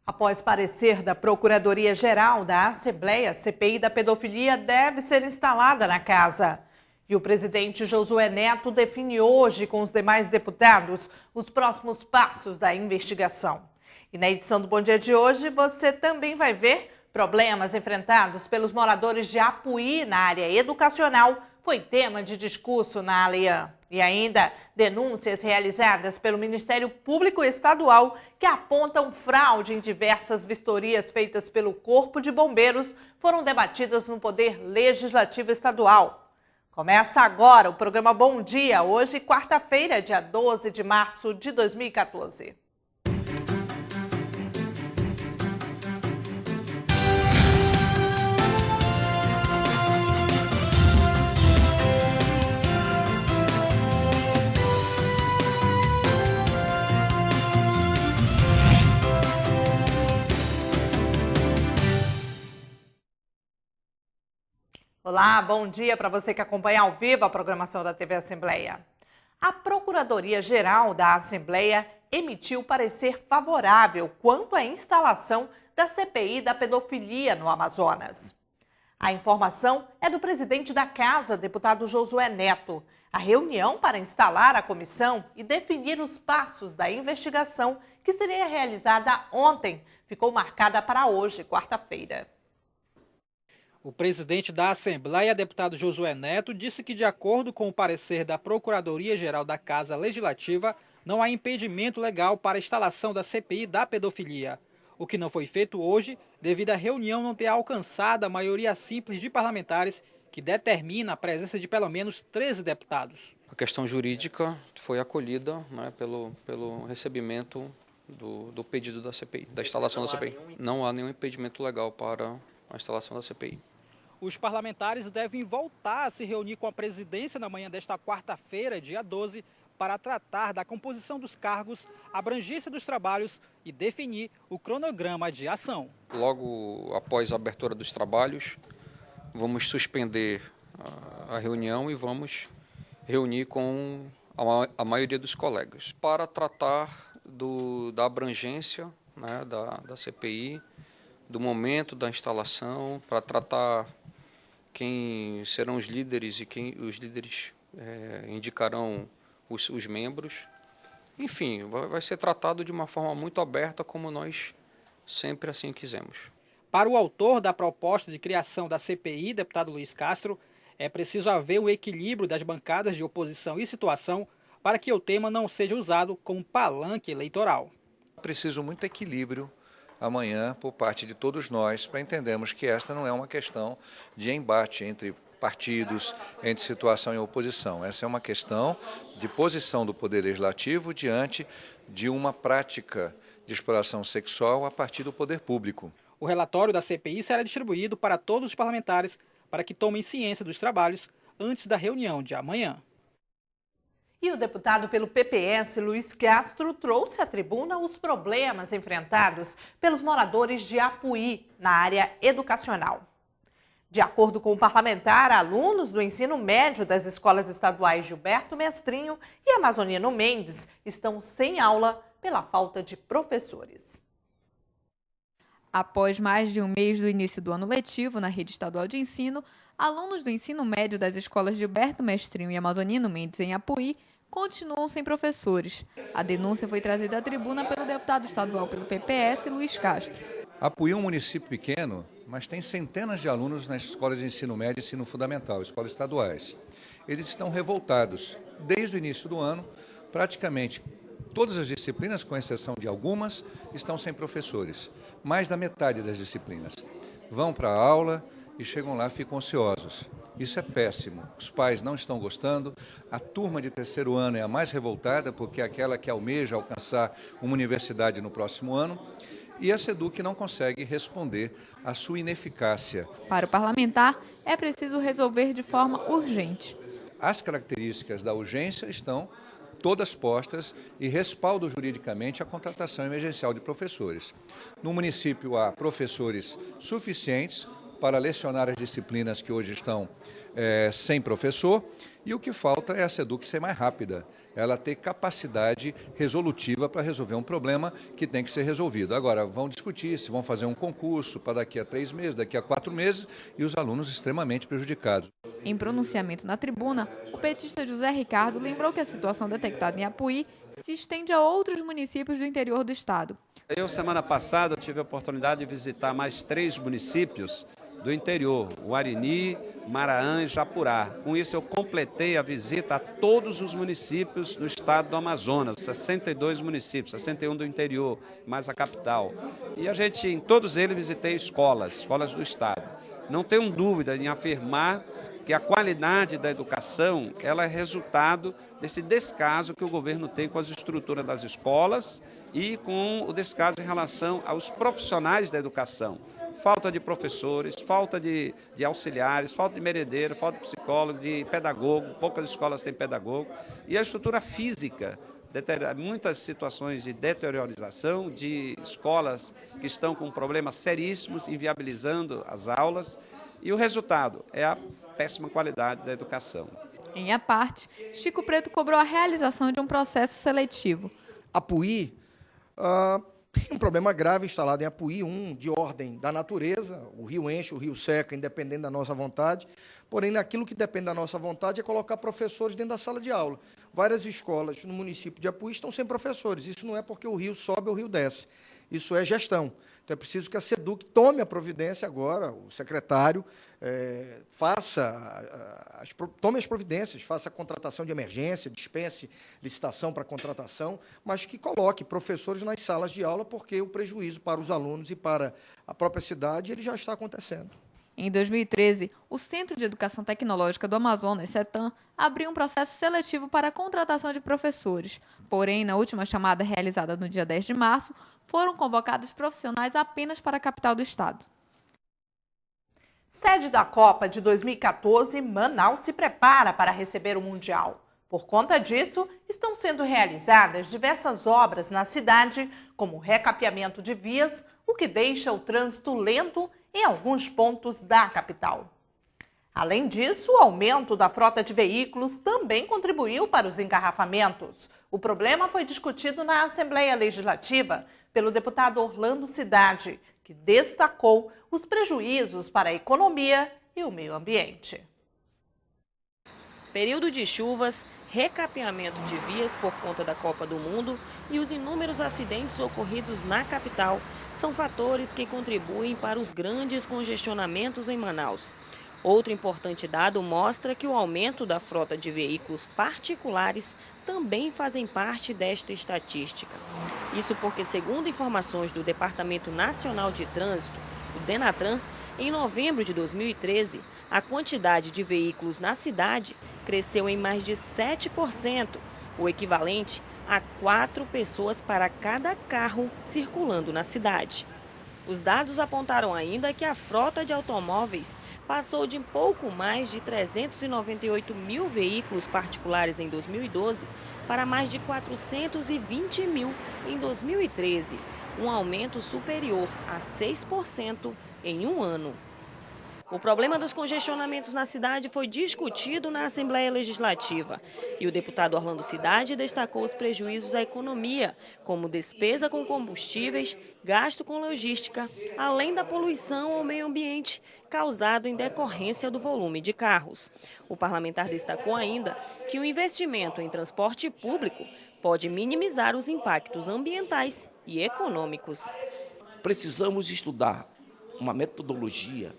Após parecer da Procuradoria-Geral da Assembleia, a CPI da pedofilia deve ser instalada na casa. E o presidente Josué Neto define hoje com os demais deputados os próximos passos da investigação. E na edição do Bom Dia de hoje, você também vai ver problemas enfrentados pelos moradores de Apuí na área educacional. Foi tema de discurso na Alian. E ainda denúncias realizadas pelo Ministério Público Estadual que apontam fraude em diversas vistorias feitas pelo Corpo de Bombeiros foram debatidas no Poder Legislativo Estadual. Começa agora o programa Bom Dia, hoje quarta-feira, dia 12 de março de 2014. Olá, bom dia para você que acompanha ao vivo a programação da TV Assembleia. A Procuradoria-Geral da Assembleia emitiu parecer favorável quanto à instalação da CPI da pedofilia no Amazonas. A informação é do presidente da Casa, deputado Josué Neto. A reunião para instalar a comissão e definir os passos da investigação, que seria realizada ontem, ficou marcada para hoje, quarta-feira. O presidente da Assembleia, deputado Josué Neto, disse que, de acordo com o parecer da Procuradoria-Geral da Casa Legislativa, não há impedimento legal para a instalação da CPI da pedofilia. O que não foi feito hoje, devido à reunião não ter alcançado a maioria simples de parlamentares, que determina a presença de pelo menos 13 deputados. A questão jurídica foi acolhida, né, pelo recebimento do pedido da CPI, da instalação da CPI. Não há nenhum impedimento legal para a instalação da CPI. Os parlamentares devem voltar a se reunir com a presidência na manhã desta quarta-feira, dia 12, para tratar da composição dos cargos, abrangência dos trabalhos e definir o cronograma de ação. Logo após a abertura dos trabalhos, vamos suspender a reunião e vamos reunir com a maioria dos colegas para tratar da abrangência, né, da CPI, do momento da instalação, para tratar quem serão os líderes e quem os líderes indicarão os membros. Enfim, vai ser tratado de uma forma muito aberta, como nós sempre assim quisemos. Para o autor da proposta de criação da CPI, deputado Luiz Castro, é preciso haver um equilíbrio das bancadas de oposição e situação para que o tema não seja usado como palanque eleitoral. Preciso muito equilíbrio amanhã por parte de todos nós para entendermos que esta não é uma questão de embate entre partidos, entre situação e oposição. Essa é uma questão de posição do Poder Legislativo diante de uma prática de exploração sexual a partir do poder público. O relatório da CPI será distribuído para todos os parlamentares para que tomem ciência dos trabalhos antes da reunião de amanhã. E o deputado pelo PPS, Luiz Castro, trouxe à tribuna os problemas enfrentados pelos moradores de Apuí, na área educacional. De acordo com o parlamentar, alunos do ensino médio das escolas estaduais Gilberto Mestrinho e Amazonino Mendes estão sem aula pela falta de professores. Após mais de um mês do início do ano letivo na rede estadual de ensino, alunos do ensino médio das escolas Gilberto Mestrinho e Amazonino Mendes em Apuí continuam sem professores. A denúncia foi trazida à tribuna pelo deputado estadual pelo PPS, Luiz Castro. Apuí é um município pequeno, mas tem centenas de alunos nas escolas de ensino médio e ensino fundamental, escolas estaduais. Eles estão revoltados. Desde o início do ano, praticamente todas as disciplinas, com exceção de algumas, estão sem professores. Mais da metade das disciplinas vão para a aula e chegam lá e ficam ociosos. Isso é péssimo. Os pais não estão gostando. A turma de terceiro ano é a mais revoltada, porque é aquela que almeja alcançar uma universidade no próximo ano. E a SEDUC não consegue responder à sua ineficácia. Para o parlamentar, é preciso resolver de forma urgente. As características da urgência estão todas postas e respaldam juridicamente a contratação emergencial de professores. No município há professores suficientes para lecionar as disciplinas que hoje estão sem professor E o que falta é a SEDUC ser mais rápida, ela ter capacidade resolutiva para resolver um problema que tem que ser resolvido. Agora, vão discutir se vão fazer um concurso para daqui a 3 meses, daqui a 4 meses, e os alunos extremamente prejudicados. Em pronunciamento na tribuna, o petista José Ricardo lembrou que a situação detectada em Apuí se estende a outros municípios do interior do estado. Eu, semana passada, tive a oportunidade de visitar mais 3 municípios do interior, o Arini, Maraã e Japurá. Com isso, eu completei a visita a todos os municípios do estado do Amazonas, 62 municípios, 61 do interior, mais a capital. E em todos eles, visitei escolas do estado. Não tenho dúvida em afirmar que a qualidade da educação ela é resultado desse descaso que o governo tem com as estruturas das escolas e com o descaso em relação aos profissionais da educação. Falta de professores, falta de auxiliares, falta de merendeiro, falta de psicólogo, de pedagogo, poucas escolas têm pedagogo. E a estrutura física, muitas situações de deteriorização, de escolas que estão com problemas seríssimos, inviabilizando as aulas. E o resultado é a péssima qualidade da educação. Em a parte, Chico Preto cobrou a realização de um processo seletivo. Apuí tem um problema grave instalado em Apuí, de ordem da natureza, o rio enche, o rio seca, independente da nossa vontade, porém, naquilo que depende da nossa vontade é colocar professores dentro da sala de aula. Várias escolas no município de Apuí estão sem professores, isso não é porque o rio sobe ou o rio desce, isso é gestão. Então, é preciso que a SEDUC tome a providência agora, o secretário tome as providências, faça a contratação de emergência, dispense licitação para contratação, mas que coloque professores nas salas de aula, porque o prejuízo para os alunos e para a própria cidade ele já está acontecendo. Em 2013, o Centro de Educação Tecnológica do Amazonas, CETAM, abriu um processo seletivo para a contratação de professores. Porém, na última chamada realizada no dia 10 de março, foram convocados profissionais apenas para a capital do estado. Sede da Copa de 2014, Manaus se prepara para receber o Mundial. Por conta disso, estão sendo realizadas diversas obras na cidade, como recapeamento de vias, o que deixa o trânsito lento em alguns pontos da capital. Além disso, o aumento da frota de veículos também contribuiu para os engarrafamentos. O problema foi discutido na Assembleia Legislativa pelo deputado Orlando Cidade, que destacou os prejuízos para a economia e o meio ambiente. Período de chuvas, recapeamento de vias por conta da Copa do Mundo e os inúmeros acidentes ocorridos na capital são fatores que contribuem para os grandes congestionamentos em Manaus. Outro importante dado mostra que o aumento da frota de veículos particulares também fazem parte desta estatística. Isso porque, segundo informações do Departamento Nacional de Trânsito, o DENATRAN, em novembro de 2013, a quantidade de veículos na cidade cresceu em mais de 7%, o equivalente a 4 pessoas para cada carro circulando na cidade. Os dados apontaram ainda que a frota de automóveis passou de pouco mais de 398 mil veículos particulares em 2012 para mais de 420 mil em 2013, um aumento superior a 6% em um ano. O problema dos congestionamentos na cidade foi discutido na Assembleia Legislativa e o deputado Orlando Cidade destacou os prejuízos à economia, como despesa com combustíveis, gasto com logística, além da poluição ao meio ambiente causado em decorrência do volume de carros. O parlamentar destacou ainda que o investimento em transporte público pode minimizar os impactos ambientais e econômicos. Precisamos estudar uma metodologia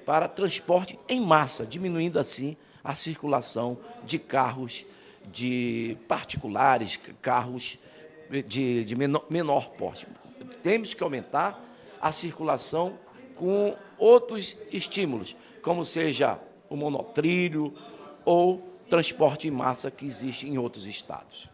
para transporte em massa, diminuindo assim a circulação de carros de particulares, carros de menor porte. Temos que aumentar a circulação com outros estímulos, como seja o monotrilho ou transporte em massa que existe em outros estados.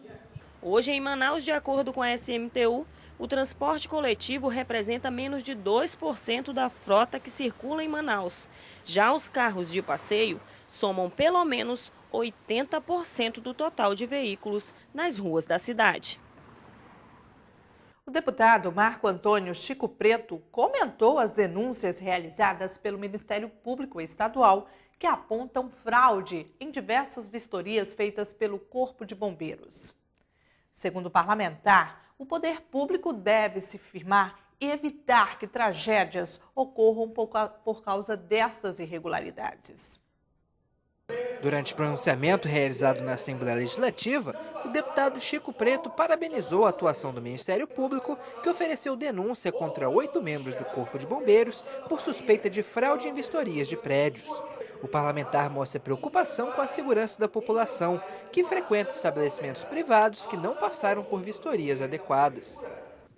Hoje, em Manaus, de acordo com a SMTU, o transporte coletivo representa menos de 2% da frota que circula em Manaus. Já os carros de passeio somam pelo menos 80% do total de veículos nas ruas da cidade. O deputado Marco Antônio Chico Preto comentou as denúncias realizadas pelo Ministério Público Estadual que apontam fraude em diversas vistorias feitas pelo Corpo de Bombeiros. Segundo o parlamentar, o poder público deve se firmar e evitar que tragédias ocorram por causa destas irregularidades. Durante o pronunciamento realizado na Assembleia Legislativa, o deputado Chico Preto parabenizou a atuação do Ministério Público, que ofereceu denúncia contra 8 membros do Corpo de Bombeiros por suspeita de fraude em vistorias de prédios. O parlamentar mostra preocupação com a segurança da população, que frequenta estabelecimentos privados que não passaram por vistorias adequadas.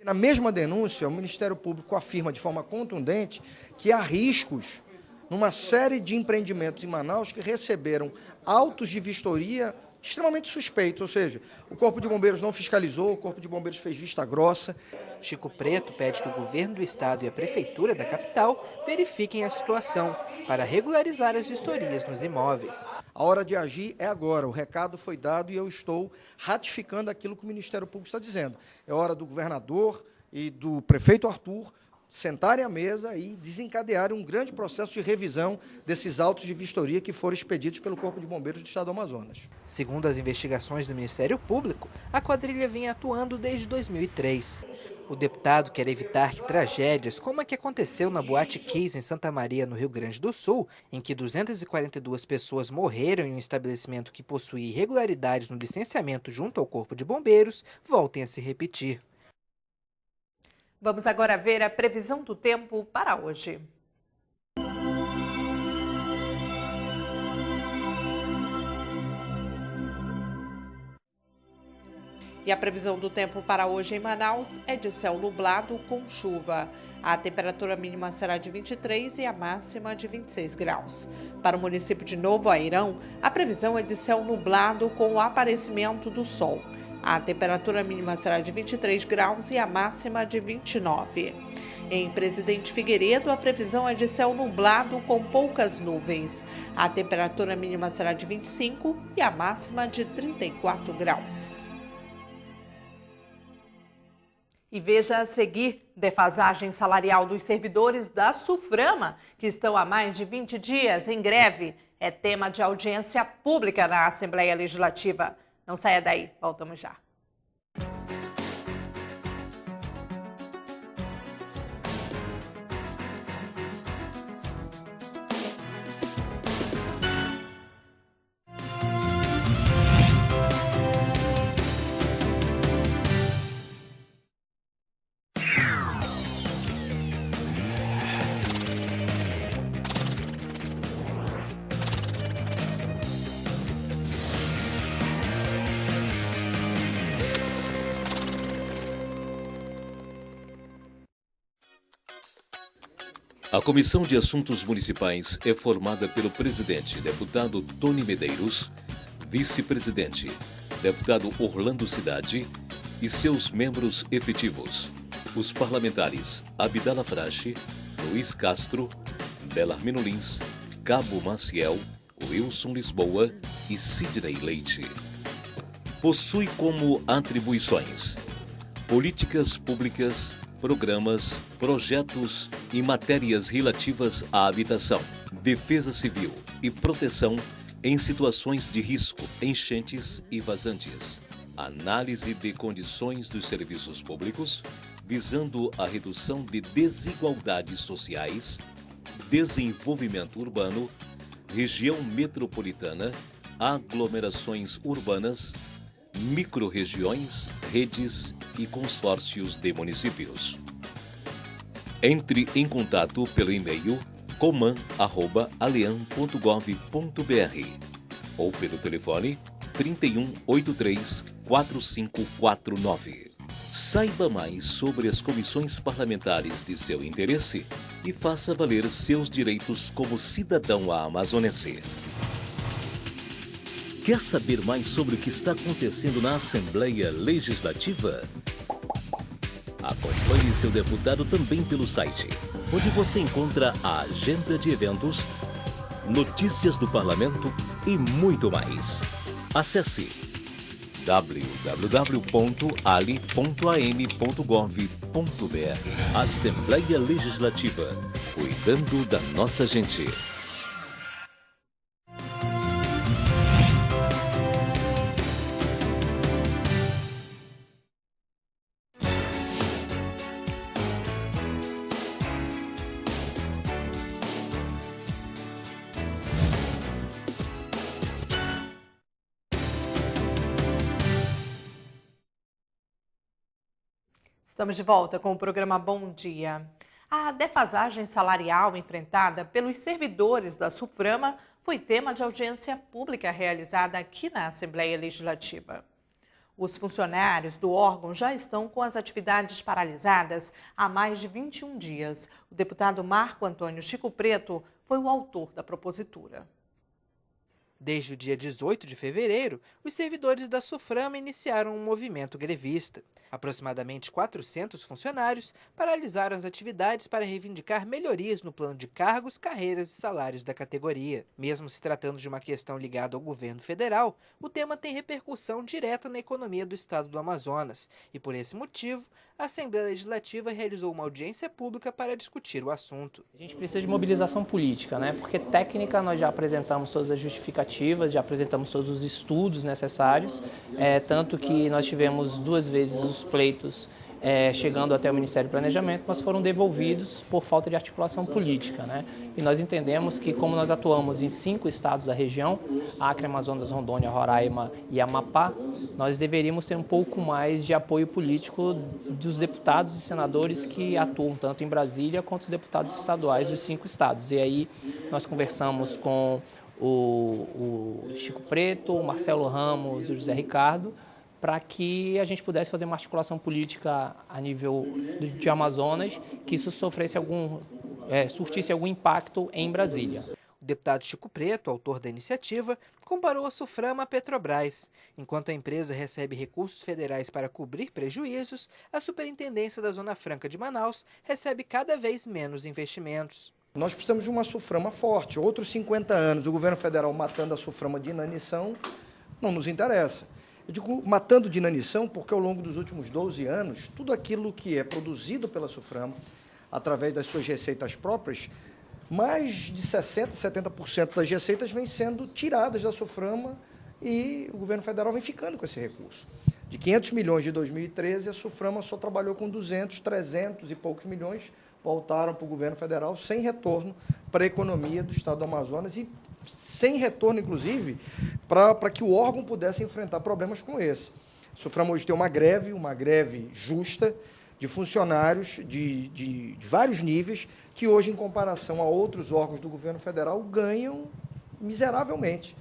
Na mesma denúncia, o Ministério Público afirma de forma contundente que há riscos numa série de empreendimentos em Manaus que receberam autos de vistoria extremamente suspeitos, ou seja, o Corpo de Bombeiros não fiscalizou, o Corpo de Bombeiros fez vista grossa. Chico Preto pede que o governo do estado e a prefeitura da capital verifiquem a situação para regularizar as vistorias nos imóveis. A hora de agir é agora, o recado foi dado e eu estou ratificando aquilo que o Ministério Público está dizendo. É hora do governador e do prefeito Arthur sentarem à mesa e desencadearem um grande processo de revisão desses autos de vistoria que foram expedidos pelo Corpo de Bombeiros do Estado do Amazonas. Segundo as investigações do Ministério Público, a quadrilha vinha atuando desde 2003. O deputado quer evitar que tragédias como a que aconteceu na Boate Kiss em Santa Maria, no Rio Grande do Sul, em que 242 pessoas morreram em um estabelecimento que possuía irregularidades no licenciamento junto ao Corpo de Bombeiros, voltem a se repetir. Vamos agora ver a previsão do tempo para hoje. E a previsão do tempo para hoje em Manaus é de céu nublado com chuva. A temperatura mínima será de 23 e a máxima de 26 graus. Para o município de Novo Airão, a previsão é de céu nublado com o aparecimento do sol. A temperatura mínima será de 23 graus e a máxima de 29. Em Presidente Figueiredo, a previsão é de céu nublado com poucas nuvens. A temperatura mínima será de 25 e a máxima de 34 graus. E veja a seguir, defasagem salarial dos servidores da SUFRAMA, que estão há mais de 20 dias em greve, é tema de audiência pública na Assembleia Legislativa. Não saia daí, voltamos já. A Comissão de Assuntos Municipais é formada pelo presidente, deputado Tony Medeiros, vice-presidente, deputado Orlando Cidade e seus membros efetivos. Os parlamentares Abdala Frache, Luiz Castro, Belarmino Lins, Cabo Maciel, Wilson Lisboa e Sidney Leite. Possui como atribuições políticas públicas, programas, projetos e matérias relativas à habitação, defesa civil e proteção em situações de risco, enchentes e vazantes, análise de condições dos serviços públicos, visando a redução de desigualdades sociais, desenvolvimento urbano, região metropolitana, aglomerações urbanas, microrregiões, redes e consórcios de municípios. Entre em contato pelo e-mail coman@alean.gov.br ou pelo telefone 3183-4549. Saiba mais sobre as comissões parlamentares de seu interesse e faça valer seus direitos como cidadão amazonense. Quer saber mais sobre o que está acontecendo na Assembleia Legislativa? Acompanhe seu deputado também pelo site, onde você encontra a agenda de eventos, notícias do parlamento e muito mais. Acesse www.ali.am.gov.br. Assembleia Legislativa, cuidando da nossa gente. Estamos de volta com o programa Bom Dia. A defasagem salarial enfrentada pelos servidores da SUFRAMA foi tema de audiência pública realizada aqui na Assembleia Legislativa. Os funcionários do órgão já estão com as atividades paralisadas há mais de 21 dias. O deputado Marco Antônio Chico Preto foi o autor da propositura. Desde o dia 18 de fevereiro, os servidores da SUFRAMA iniciaram um movimento grevista. Aproximadamente 400 funcionários paralisaram as atividades para reivindicar melhorias no plano de cargos, carreiras e salários da categoria. Mesmo se tratando de uma questão ligada ao governo federal, o tema tem repercussão direta na economia do estado do Amazonas. E por esse motivo, a Assembleia Legislativa realizou uma audiência pública para discutir o assunto. A gente precisa de mobilização política, né? Porque técnica nós já apresentamos todas as justificativas, já apresentamos todos os estudos necessários, tanto que nós tivemos 2 vezes os pleitos chegando até o Ministério do Planejamento, mas foram devolvidos por falta de articulação política, né? E nós entendemos que, como nós atuamos em 5 estados da região, Acre, Amazonas, Rondônia, Roraima e Amapá, nós deveríamos ter um pouco mais de apoio político dos deputados e senadores que atuam tanto em Brasília quanto os deputados estaduais dos 5 estados. E aí nós conversamos com o Chico Preto, o Marcelo Ramos e o José Ricardo, para que a gente pudesse fazer uma articulação política a nível de Amazonas, que isso surtisse algum impacto em Brasília. O deputado Chico Preto, autor da iniciativa, comparou a SUFRAMA à Petrobras. Enquanto a empresa recebe recursos federais para cobrir prejuízos, a Superintendência da Zona Franca de Manaus recebe cada vez menos investimentos. Nós precisamos de uma SUFRAMA forte. Outros 50 anos, o governo federal matando a SUFRAMA de inanição, não nos interessa. Eu digo matando de inanição porque, ao longo dos últimos 12 anos, tudo aquilo que é produzido pela SUFRAMA, através das suas receitas próprias, mais de 60%, 70% das receitas vêm sendo tiradas da SUFRAMA e o governo federal vem ficando com esse recurso. De 500 milhões de 2013, a SUFRAMA só trabalhou com 200, 300 e poucos milhões, voltaram para o governo federal sem retorno para a economia do estado do Amazonas e sem retorno, inclusive, para que o órgão pudesse enfrentar problemas como esse. A SUFRAMA hoje tem uma greve justa de funcionários de vários níveis, que hoje, em comparação a outros órgãos do governo federal, ganham miseravelmente.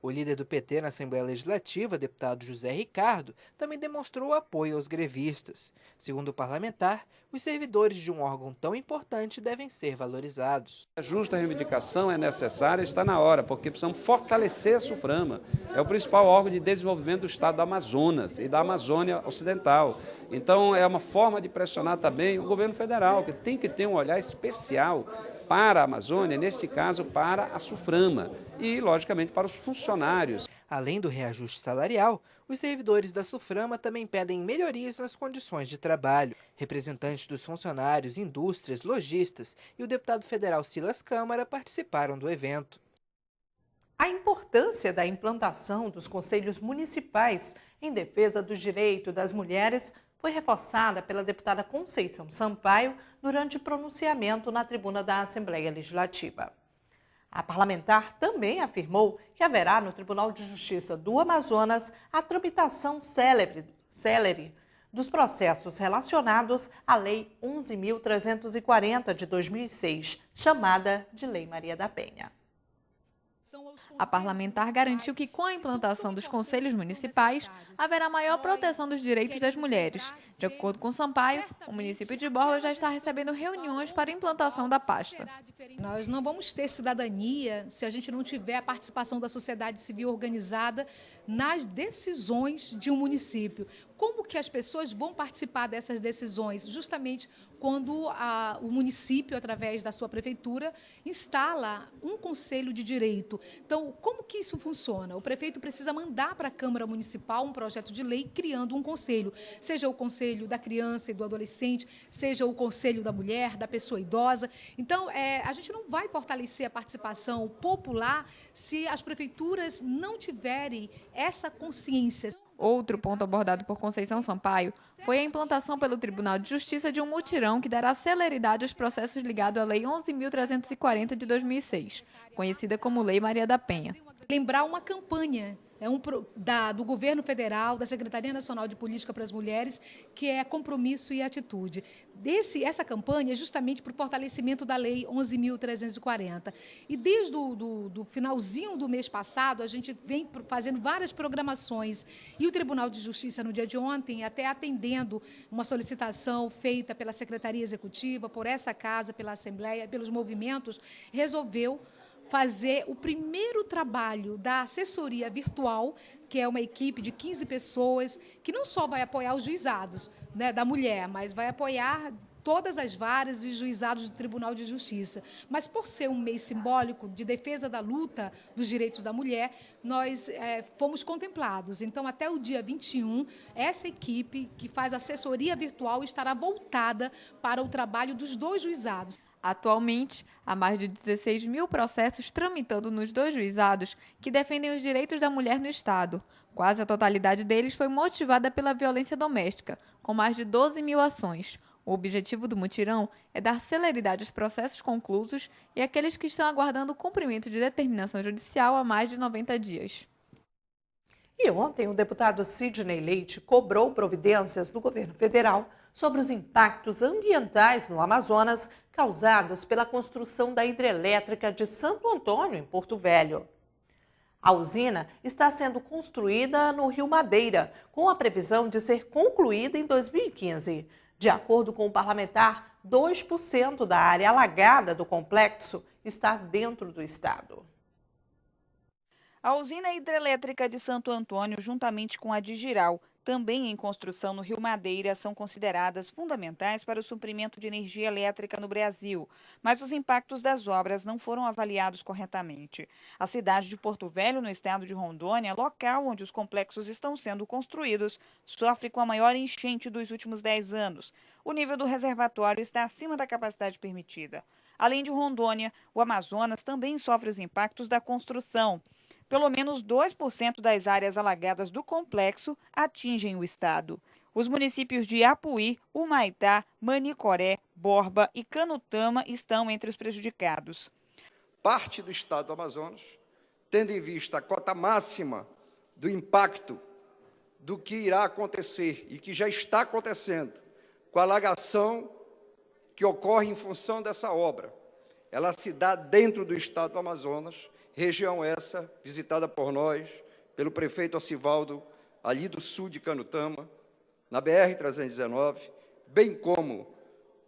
O líder do PT na Assembleia Legislativa, deputado José Ricardo, também demonstrou apoio aos grevistas. Segundo o parlamentar, os servidores de um órgão tão importante devem ser valorizados. A justa reivindicação é necessária, está na hora, porque precisamos fortalecer a SUFRAMA. É o principal órgão de desenvolvimento do estado do Amazonas e da Amazônia Ocidental. Então, é uma forma de pressionar também o governo federal, que tem que ter um olhar especial para a Amazônia, neste caso para a SUFRAMA e, logicamente, para os funcionários. Além do reajuste salarial, os servidores da SUFRAMA também pedem melhorias nas condições de trabalho. Representantes dos funcionários, indústrias, lojistas e o deputado federal Silas Câmara participaram do evento. A importância da implantação dos conselhos municipais em defesa do direito das mulheres foi reforçada pela deputada Conceição Sampaio durante o pronunciamento na tribuna da Assembleia Legislativa. A parlamentar também afirmou que haverá no Tribunal de Justiça do Amazonas a tramitação célere dos processos relacionados à Lei 11.340 de 2006, chamada de Lei Maria da Penha. A parlamentar garantiu que, com a implantação dos conselhos municipais, haverá maior proteção dos direitos das mulheres. De acordo com Sampaio, o município de Borba já está recebendo reuniões para a implantação da pasta. Nós não vamos ter cidadania se a gente não tiver a participação da sociedade civil organizada nas decisões de um município. Como que as pessoas vão participar dessas decisões? Justamente quando o município, através da sua prefeitura, instala um conselho de direito. Então, como que isso funciona? O prefeito precisa mandar para a Câmara Municipal um projeto de lei criando um conselho, seja o conselho da criança e do adolescente, seja o conselho da mulher, da pessoa idosa. Então, a gente não vai fortalecer a participação popular se as prefeituras não tiverem essa consciência. Outro ponto abordado por Conceição Sampaio foi a implantação pelo Tribunal de Justiça de um mutirão que dará celeridade aos processos ligados à Lei 11.340 de 2006, conhecida como Lei Maria da Penha. Lembrar uma campanha do Governo Federal, da Secretaria Nacional de Política para as Mulheres, que é Compromisso e Atitude. Essa campanha é justamente para o fortalecimento da Lei 11.340. E desde o finalzinho do mês passado, a gente vem fazendo várias programações. E o Tribunal de Justiça, no dia de ontem, até atendendo uma solicitação feita pela Secretaria Executiva, por essa casa, pela Assembleia, pelos movimentos, resolveu fazer o primeiro trabalho da assessoria virtual, que é uma equipe de 15 pessoas, que não só vai apoiar os juizados, né, da mulher, mas vai apoiar todas as varas e juizados do Tribunal de Justiça. Mas, por ser um mês simbólico de defesa da luta dos direitos da mulher, nós fomos contemplados. Então, até o dia 21, essa equipe que faz assessoria virtual estará voltada para o trabalho dos 2 juizados. Atualmente, há mais de 16 mil processos tramitando nos 2 juizados que defendem os direitos da mulher no Estado. Quase a totalidade deles foi motivada pela violência doméstica, com mais de 12 mil ações. O objetivo do mutirão é dar celeridade aos processos conclusos e àqueles que estão aguardando o cumprimento de determinação judicial há mais de 90 dias. E ontem, o deputado Sidney Leite cobrou providências do governo federal sobre os impactos ambientais no Amazonas causados pela construção da hidrelétrica de Santo Antônio, em Porto Velho. A usina está sendo construída no Rio Madeira, com a previsão de ser concluída em 2015. De acordo com o parlamentar, 2% da área alagada do complexo está dentro do estado. A usina hidrelétrica de Santo Antônio, juntamente com a de Jirau, também em construção no Rio Madeira, são consideradas fundamentais para o suprimento de energia elétrica no Brasil, mas os impactos das obras não foram avaliados corretamente. A cidade de Porto Velho, no estado de Rondônia, local onde os complexos estão sendo construídos, sofre com a maior enchente dos últimos 10 anos. O nível do reservatório está acima da capacidade permitida. Além de Rondônia, o Amazonas também sofre os impactos da construção. Pelo menos 2% das áreas alagadas do complexo atingem o estado. Os municípios de Apuí, Humaitá, Manicoré, Borba e Canutama estão entre os prejudicados. Parte do estado do Amazonas, tendo em vista a cota máxima do impacto do que irá acontecer e que já está acontecendo com a alagação que ocorre em função dessa obra, ela se dá dentro do estado do Amazonas, região essa visitada por nós, pelo prefeito Acivaldo, ali do sul de Canutama, na BR-319, bem como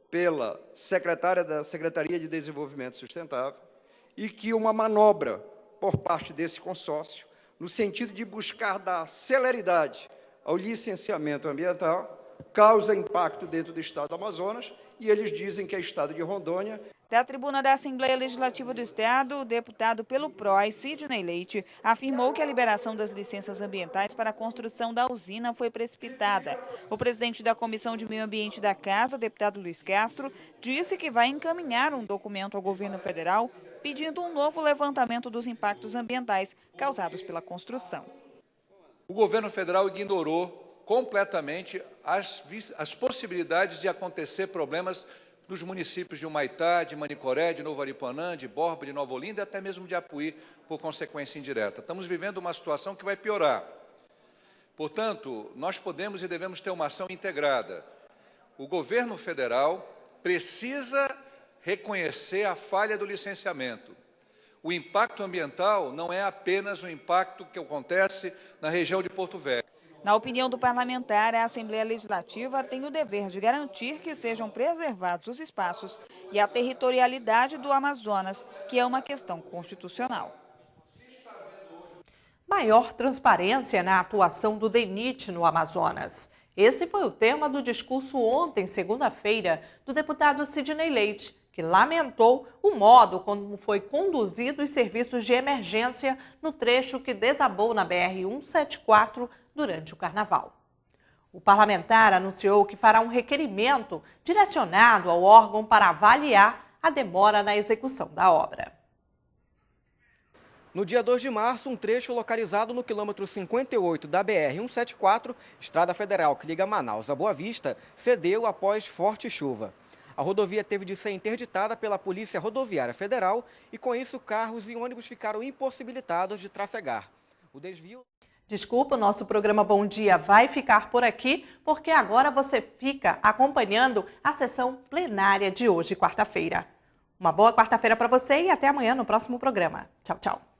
pela secretária da Secretaria de Desenvolvimento Sustentável, e que uma manobra por parte desse consórcio, no sentido de buscar dar celeridade ao licenciamento ambiental, causa impacto dentro do estado do Amazonas, e eles dizem que é estado de Rondônia. Da tribuna da Assembleia Legislativa do Estado, o deputado pelo PROS, Sidney Leite, afirmou que a liberação das licenças ambientais para a construção da usina foi precipitada. O presidente da Comissão de Meio Ambiente da Casa, deputado Luiz Castro, disse que vai encaminhar um documento ao governo federal pedindo um novo levantamento dos impactos ambientais causados pela construção. O governo federal ignorou completamente as possibilidades de acontecer problemas nos municípios de Humaitá, de Manicoré, de Novo Aripuanã, de Borba, de Nova Olinda e até mesmo de Apuí, por consequência indireta. Estamos vivendo uma situação que vai piorar. Portanto, nós podemos e devemos ter uma ação integrada. O governo federal precisa reconhecer a falha do licenciamento. O impacto ambiental não é apenas o impacto que acontece na região de Porto Velho. Na opinião do parlamentar, a Assembleia Legislativa tem o dever de garantir que sejam preservados os espaços e a territorialidade do Amazonas, que é uma questão constitucional. Maior transparência na atuação do DENIT no Amazonas. Esse foi o tema do discurso ontem, segunda-feira, do deputado Sidney Leite, que lamentou o modo como foi conduzido os serviços de emergência no trecho que desabou na BR-174 durante o Carnaval. O parlamentar anunciou que fará um requerimento direcionado ao órgão para avaliar a demora na execução da obra. No dia 2 de março, um trecho localizado no quilômetro 58 da BR-174, estrada federal que liga Manaus a Boa Vista, cedeu após forte chuva. A rodovia teve de ser interditada pela Polícia Rodoviária Federal e, com isso, carros e ônibus ficaram impossibilitados de trafegar. O desvio... Desculpa, o nosso programa Bom Dia vai ficar por aqui, porque agora você fica acompanhando a sessão plenária de hoje, quarta-feira. Uma boa quarta-feira para você e até amanhã no próximo programa. Tchau, tchau.